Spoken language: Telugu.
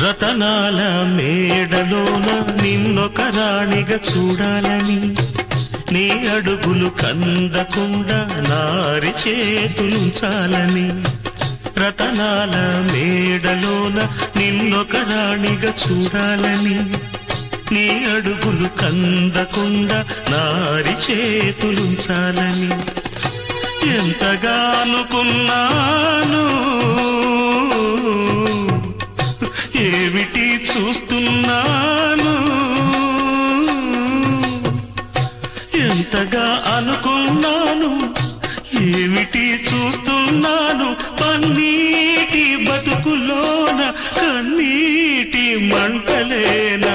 రతనాల మేడలోన నిన్నొక రాణిగా చూడాలని, నీ అడుగులు కందకుండా నారి చేతులుంచాలని. రతనాల మేడలోన నిన్నొక రాణిగా చూడాలని, నీ అడుగులు కందకుండా నారి చేతులుంచాలని. ఎంతగా అనుకున్నాను, ఏమిటి చూస్తున్నాను. ఎంతగా అనుకున్నాను, ఏమిటి చూస్తున్నాను. పన్నీటి బతుకులోన కన్నీటి మంటలేనా.